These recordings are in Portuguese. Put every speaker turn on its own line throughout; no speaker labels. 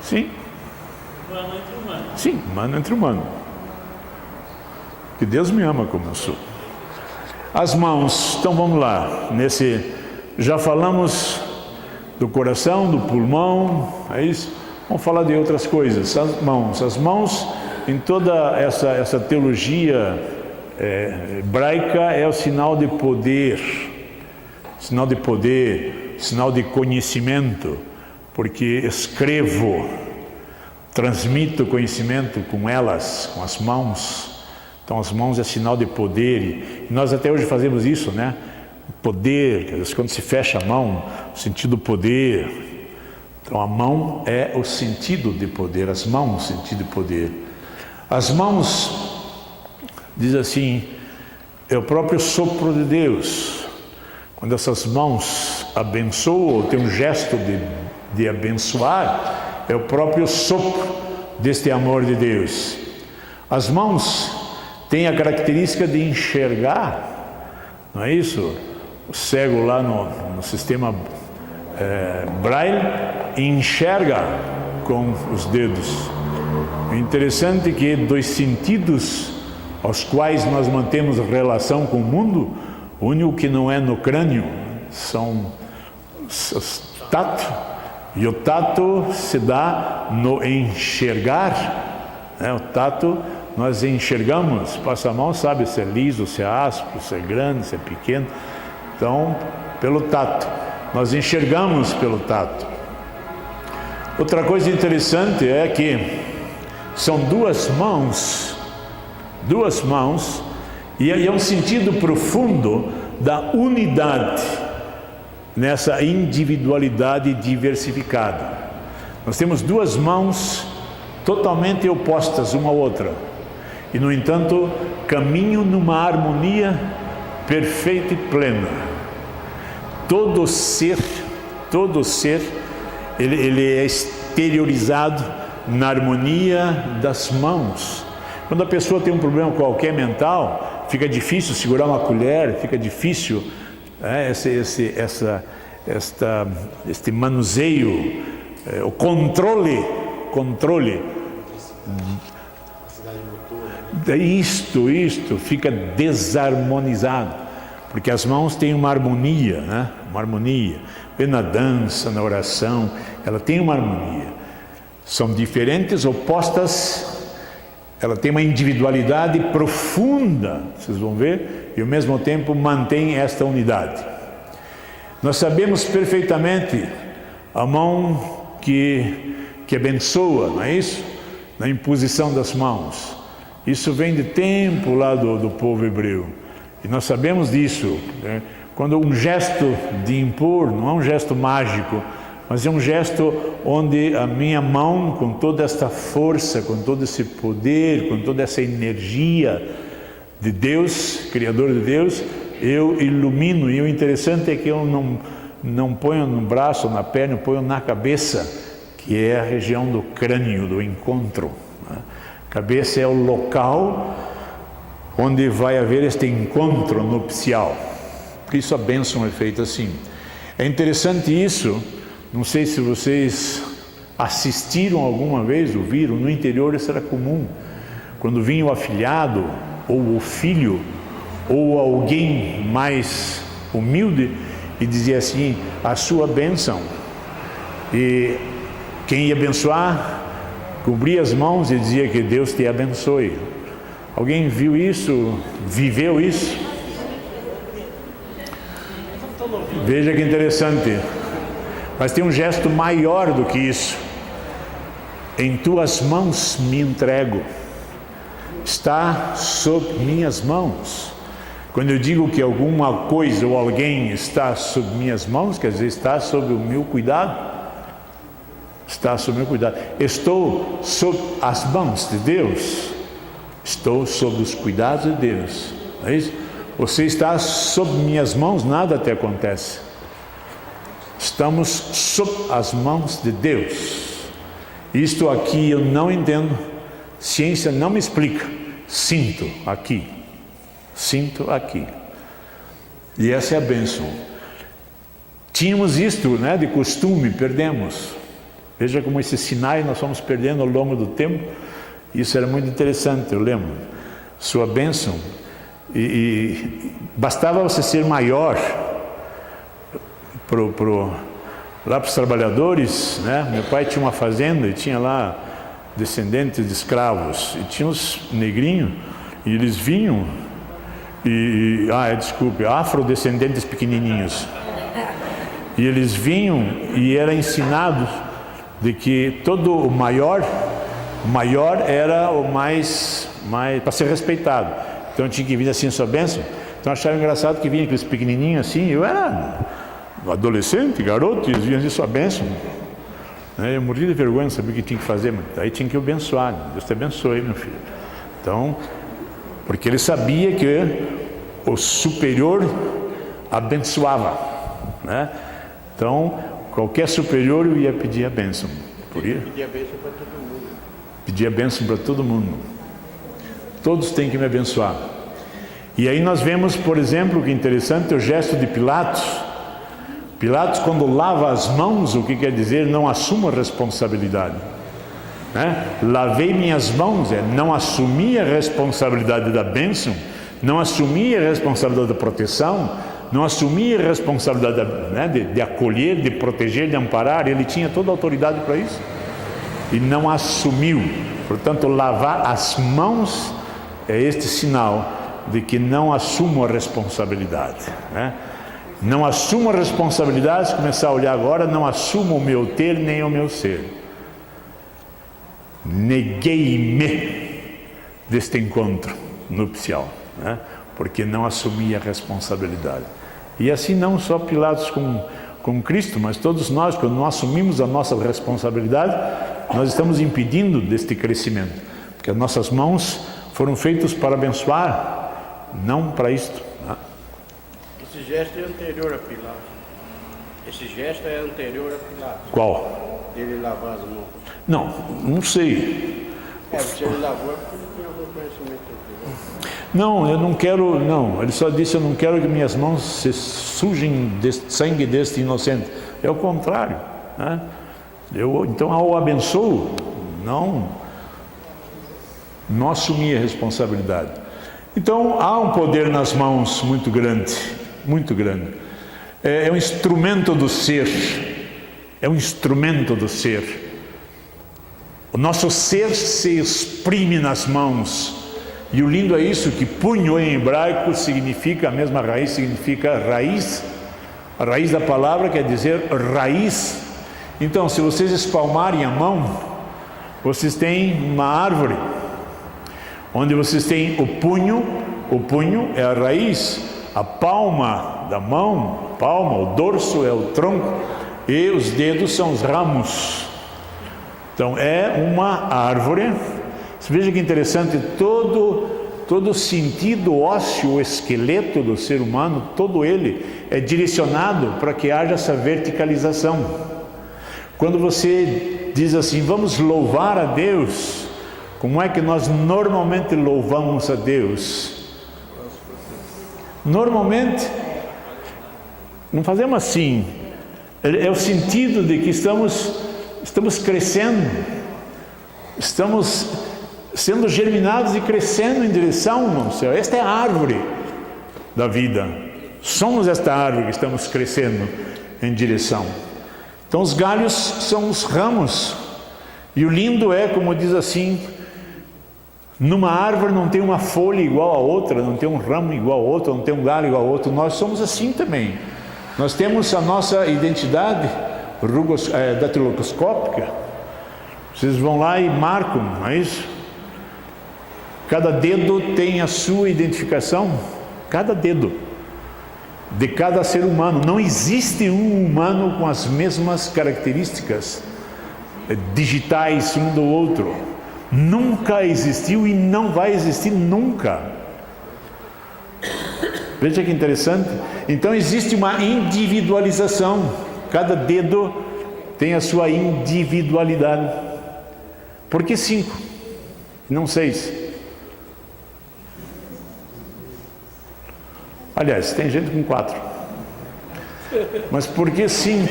Sim.
Humano entre humano.
Sim, humano entre humano. Que Deus me ama como eu sou. As mãos, então vamos lá. Já falamos do coração, do pulmão, é isso? Vamos falar de outras coisas. As mãos em toda essa teologia hebraica é o sinal de poder, sinal de conhecimento, porque escrevo, transmito conhecimento com elas, com as mãos. Então as mãos é sinal de poder, e nós até hoje fazemos isso, né? Poder, quando se fecha a mão, o sentido poder. Então a mão é o sentido de poder, as mãos, o sentido de poder. As mãos, diz assim, é o próprio sopro de Deus. Quando essas mãos abençoam, tem um gesto de abençoar, é o próprio sopro deste amor de Deus. As mãos têm a característica de enxergar, não é isso? O cego lá no sistema Braille enxerga com os dedos. É interessante que dos sentidos aos quais nós mantemos relação com o mundo, o único que não é no crânio são os tato, e o tato se dá no enxergar, né? O tato nós enxergamos, passa a mão, sabe se é liso, se é áspero, se é grande, se é pequeno. Então, pelo tato, nós enxergamos pelo tato. Outra coisa interessante é que são duas mãos, e é um sentido profundo da unidade nessa individualidade diversificada. Nós temos duas mãos totalmente opostas uma à outra, e no entanto caminham numa harmonia perfeita e plena. Todo ser, ele é exteriorizado na harmonia das mãos. Quando a pessoa tem um problema qualquer mental, fica difícil segurar uma colher, fica difícil este manuseio, o controle. Isto fica desarmonizado, porque as mãos têm uma harmonia, né? Uma harmonia. Na dança, na oração, ela tem uma harmonia. São diferentes, opostas. Ela tem uma individualidade profunda, vocês vão ver, e ao mesmo tempo mantém esta unidade. Nós sabemos perfeitamente a mão que abençoa, não é isso? Na imposição das mãos. Isso vem de tempo lá do povo hebreu. E nós sabemos disso, né? Quando um gesto de impor, não é um gesto mágico, mas é um gesto onde a minha mão, com toda esta força, com todo esse poder, com toda essa energia de Deus, Criador de Deus, eu ilumino. E o interessante é que eu não ponho no braço, na perna, eu ponho na cabeça, que é a região do crânio, do encontro. A cabeça é o local onde vai haver este encontro nupcial. Por isso a bênção é feita assim. É interessante isso. Não sei se vocês assistiram alguma vez, ou viram, no interior isso era comum. Quando vinha o afilhado, ou o filho, ou alguém mais humilde, e dizia assim, a sua bênção. E quem ia abençoar, cobria as mãos e dizia que Deus te abençoe. Alguém viu isso? Viveu isso? Veja que interessante. Mas tem um gesto maior do que isso. Em tuas mãos me entrego. Está sob minhas mãos. Quando eu digo que alguma coisa ou alguém está sob minhas mãos, quer dizer, está sob o meu cuidado. Está sob o meu cuidado. Estou sob as mãos de Deus. Estou sob os cuidados de Deus. Não é isso? Você está sob minhas mãos, nada te acontece. Estamos sob as mãos de Deus. Isto aqui eu não entendo, ciência não me explica. Sinto aqui. E essa é a bênção. Tínhamos isto, né, de costume, perdemos. Veja como esses sinais nós fomos perdendo ao longo do tempo. Isso era muito interessante, eu lembro. Sua bênção. E bastava você ser maior lá para os trabalhadores, né? Meu pai tinha uma fazenda e tinha lá descendentes de escravos. E tinha uns negrinhos e eles vinham afrodescendentes pequenininhos. E eles vinham e era ensinado de que todo o maior era o mais para ser respeitado. Então tinha que vir assim a sua bênção. Então eu achava engraçado que vinha aqueles pequenininhos assim. Eu era adolescente, garoto, e eles vinham assim sua bênção. Eu morria de vergonha, não sabia o que tinha que fazer, mas aí tinha que abençoar. Deus te abençoe, meu filho. Então, porque ele sabia que o superior abençoava, né? Então, qualquer superior eu ia pedir a bênção. Pedir a bênção para todo mundo. Pedir a bênção para todo mundo. Todos têm que me abençoar. E aí nós vemos, por exemplo, que interessante o gesto de Pilatos. Pilatos, quando lava as mãos, o que quer dizer? Não assuma responsabilidade. Né? Lavei minhas mãos, não assumi a responsabilidade da bênção, não assumi a responsabilidade da proteção, não assumia a responsabilidade, né, de acolher, de proteger, de amparar. Ele tinha toda a autoridade para isso e não assumiu. Portanto, lavar as mãos é este sinal de que não assumo a responsabilidade, né? Não assumo a responsabilidade. Se começar a olhar agora, não assumo o meu ter nem o meu ser. Neguei-me deste encontro nupcial, né? Porque não assumi a responsabilidade. E assim não só Pilatos com Cristo, mas todos nós, quando não assumimos a nossa responsabilidade, nós estamos impedindo deste crescimento, porque as nossas mãos foram feitas para abençoar, não para isto, né?
Esse gesto é anterior a Pilatos. Esse gesto é anterior a Pilatos.
Qual?
Ele lavar as mãos.
Não sei.
Se ele lavou é porque ele tem algum conhecimento aqui.
Não, eu não quero, não. Ele só disse, eu não quero que minhas mãos se sujem de sangue deste inocente. É o contrário, né? Então, ao abençoo, não assumi a responsabilidade. Então, há um poder nas mãos muito grande, muito grande. É um instrumento do ser. É um instrumento do ser. O nosso ser se exprime nas mãos. E o lindo é isso, que punho em hebraico significa, a mesma raiz significa raiz. A raiz da palavra quer dizer raiz. Então, se vocês espalmarem a mão, vocês têm uma árvore, onde vocês têm o punho é a raiz, a palma da mão, o dorso é o tronco, e os dedos são os ramos. Então, é uma árvore. Veja que interessante, todo o sentido ósseo, o esqueleto do ser humano, todo ele é direcionado para que haja essa verticalização. Quando você diz assim, vamos louvar a Deus, como é que nós normalmente louvamos a Deus? Normalmente, não fazemos assim. É o sentido de que estamos crescendo, estamos sendo germinados e crescendo em direção ao céu. Esta é a árvore da vida. Somos esta árvore que estamos crescendo em direção. Então os galhos são os ramos. E o lindo é, como diz assim, numa árvore não tem uma folha igual a outra, não tem um ramo igual a outro, não tem um galho igual a outro. Nós somos assim também. Nós temos a nossa identidade datiloscópica. Vocês vão lá e marcam, não é isso? Cada dedo tem a sua identificação, cada dedo, de cada ser humano. Não existe um humano com as mesmas características digitais um do outro. Nunca existiu e não vai existir nunca. Veja que interessante. Então existe uma individualização. Cada dedo tem a sua individualidade. Por que 5? Não 6? Aliás, tem gente com 4. Mas por que 5?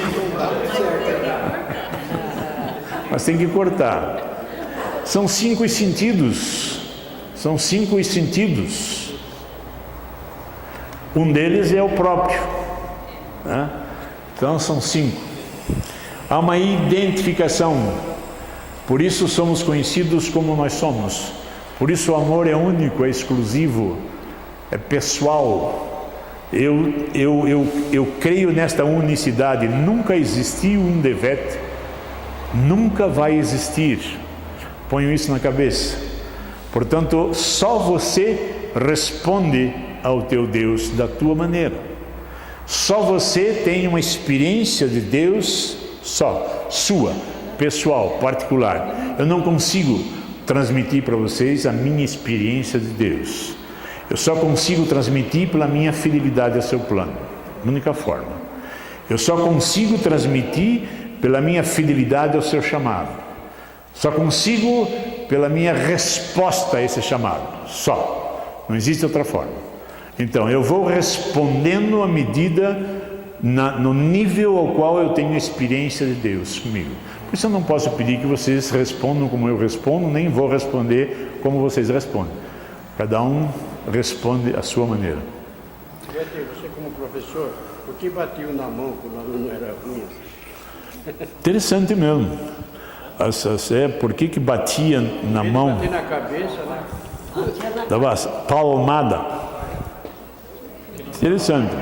mas tem que cortar. São 5 sentidos. São 5 sentidos. Um deles é o próprio, né? Então são 5. Há uma identificação. Por isso somos conhecidos como nós somos. Por isso o amor é único, é exclusivo, é pessoal. Eu creio nesta unicidade. Nunca existiu um Devet, nunca vai existir. Ponho isso na cabeça. Portanto, só você responde ao teu Deus da tua maneira. Só você tem uma experiência de Deus sua, pessoal, particular. Eu não consigo transmitir para vocês a minha experiência de Deus. Eu só consigo transmitir pela minha fidelidade ao seu plano. Única forma. Eu só consigo transmitir pela minha fidelidade ao seu chamado. Só consigo pela minha resposta a esse chamado. Só. Não existe outra forma. Então, eu vou respondendo à medida, no nível ao qual eu tenho experiência de Deus comigo. Por isso eu não posso pedir que vocês respondam como eu respondo, nem vou responder como vocês respondem. Cada um responde à sua maneira.
Você como professor, por que batiu na mão quando o aluno era ruim?
Interessante mesmo. Por que batia na mão?
Batia na cabeça, né?
Dava palmada. Interessante.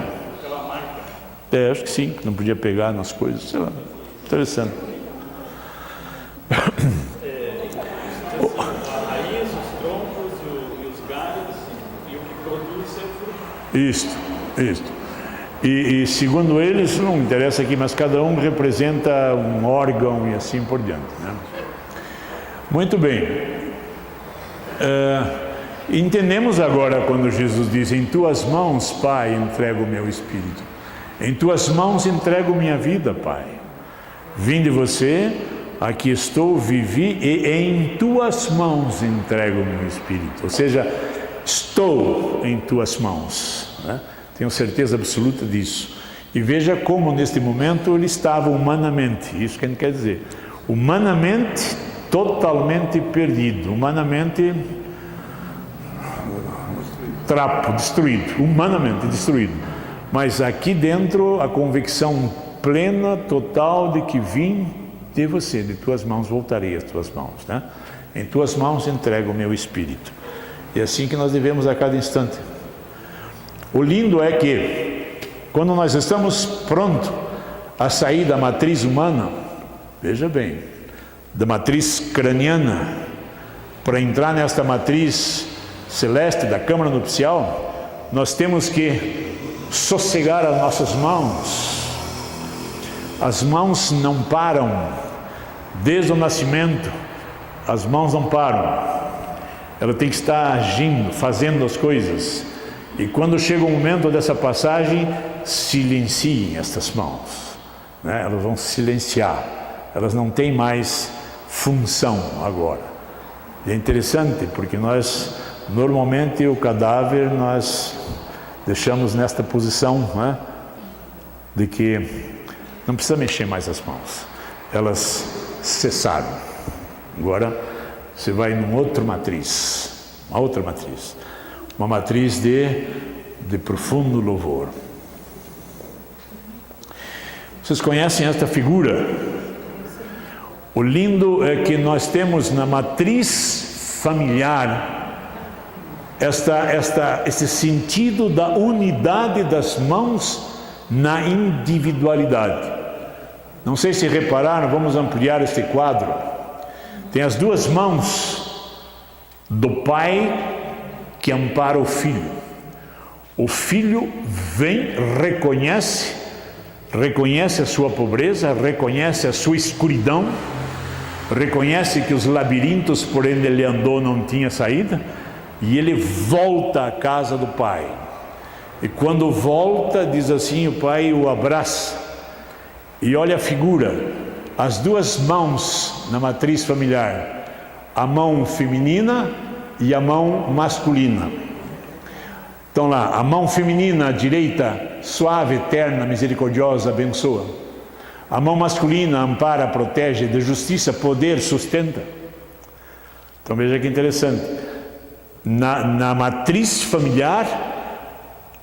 Acho que sim, não podia pegar nas coisas, sei lá. Interessante.
As raízes, os troncos e os galhos, e o que produz é o fruto.
Isto. E segundo eles, não interessa aqui, mas cada um representa um órgão e assim por diante, né? Muito bem. Entendemos agora quando Jesus diz: em tuas mãos, Pai, entrego o meu espírito. Em tuas mãos entrego minha vida, Pai. Vim de você, aqui estou, vivi, e em tuas mãos entrego o meu espírito. Ou seja, estou em tuas mãos, né? Tenho certeza absoluta disso. E veja como neste momento ele estava humanamente, isso que a gente quer dizer. Humanamente, totalmente perdido. Humanamente destruído, humanamente destruído. Mas aqui dentro a convicção plena, total de que vim de você, de tuas mãos voltarei às tuas mãos, né? Em tuas mãos entrego o meu espírito. E é assim que nós devemos a cada instante. O lindo é que quando nós estamos prontos a sair da matriz humana, veja bem, da matriz craniana, para entrar nesta matriz celeste da câmara nupcial, nós temos que sossegar as nossas mãos. As mãos não param. Desde o nascimento, as mãos não param. Ela tem que estar agindo, fazendo as coisas. E quando chega o momento dessa passagem, silenciem estas mãos, né? Elas vão silenciar. Elas não têm mais função agora. E é interessante porque nós, normalmente, o cadáver nós deixamos nesta posição, né? De que não precisa mexer mais as mãos. Elas cessaram. Agora você vai numa outra matriz. Uma outra matriz. Uma matriz de profundo louvor. Vocês conhecem esta figura? O lindo é que nós temos na matriz familiar esse sentido da unidade das mãos na individualidade. Não sei se repararam, vamos ampliar este quadro. Tem as duas mãos do pai que ampara o filho. O filho vem, reconhece a sua pobreza, reconhece a sua escuridão, reconhece que os labirintos por onde ele andou não tinha saída, e ele volta à casa do pai. E quando volta, diz assim, o pai o abraça. E olha a figura, as duas mãos na matriz familiar, a mão feminina e a mão masculina. Então lá, a mão feminina à direita, suave, eterna, misericordiosa, abençoa. A mão masculina ampara, protege, de justiça, poder, sustenta. Então veja que interessante. Na matriz familiar,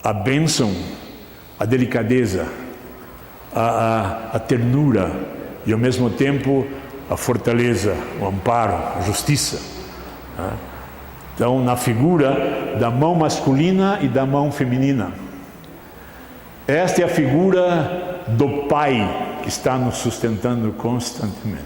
a bênção, a delicadeza, a ternura e ao mesmo tempo a fortaleza, o amparo, a justiça. Então, na figura da mão masculina e da mão feminina. Esta é a figura do Pai que está nos sustentando constantemente.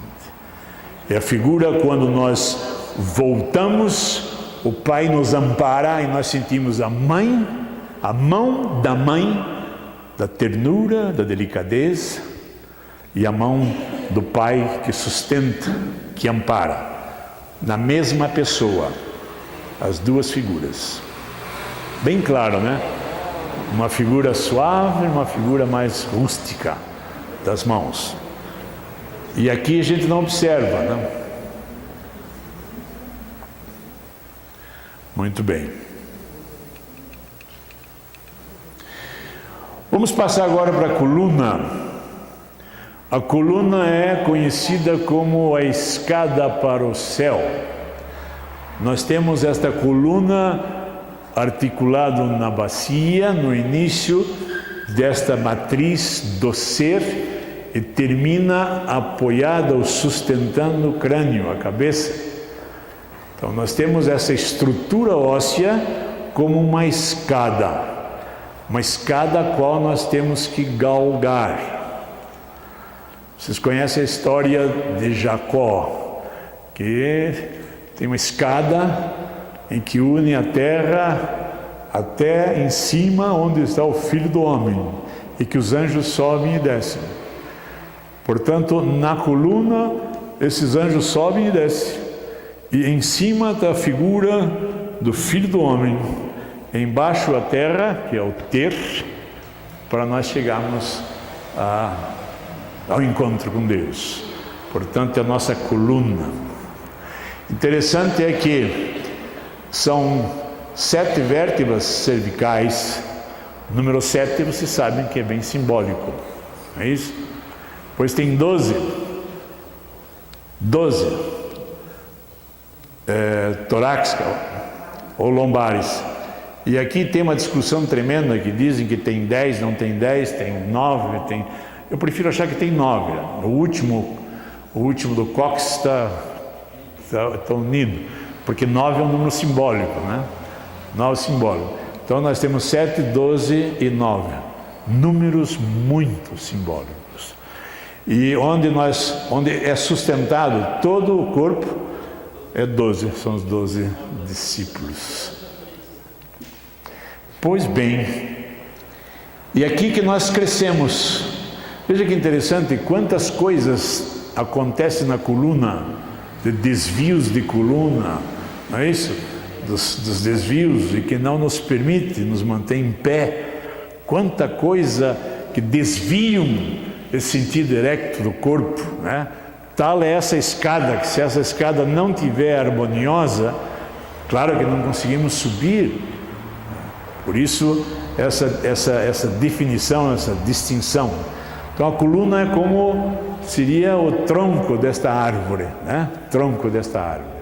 É a figura quando nós voltamos, o Pai nos ampara e nós sentimos a mão da mãe, da ternura, da delicadeza, e a mão do Pai que sustenta, que ampara, na mesma pessoa, as duas figuras. Bem claro, né? Uma figura suave, uma figura mais rústica das mãos. E aqui a gente não observa, né? Muito bem. Vamos passar agora para a coluna. A coluna é conhecida como a escada para o céu. Nós temos esta coluna articulada na bacia, no início desta matriz do ser, e termina apoiada ou sustentando o crânio, a cabeça. Então nós temos essa estrutura óssea como uma escada a qual nós temos que galgar. Vocês conhecem a história de Jacó, que tem uma escada em que une a terra até em cima onde está o Filho do Homem, e que os anjos sobem e descem. Portanto, na coluna, esses anjos sobem e descem. E em cima está a figura do Filho do Homem. Embaixo a terra, que é o ter, para nós chegarmos ao encontro com Deus. Portanto, é a nossa coluna. Interessante é que são 7 vértebras cervicais. O número 7, vocês sabem que é bem simbólico. Não é isso? Pois tem 12 torácica ou lombares. E aqui tem uma discussão tremenda que dizem que tem 10, não tem 10, tem 9, tem... Eu prefiro achar que tem 9. O último do cóccix está unido, porque 9 é um número simbólico, né? 9 simbólico. Então nós temos 7, 12 e 9. Números muito simbólicos. E onde é sustentado todo o corpo, é 12, são os 12 discípulos. Pois bem, e aqui que nós crescemos. Veja que interessante, quantas coisas acontecem na coluna, de desvios de coluna, não é isso? Dos desvios, e que não nos permite nos manter em pé. Quanta coisa que desviam esse sentido erecto do corpo, né? Tal é essa escada, que se essa escada não tiver harmoniosa, claro que não conseguimos subir. Por isso, essa definição, essa distinção. Então, a coluna é como seria o tronco desta árvore, né? Tronco desta árvore.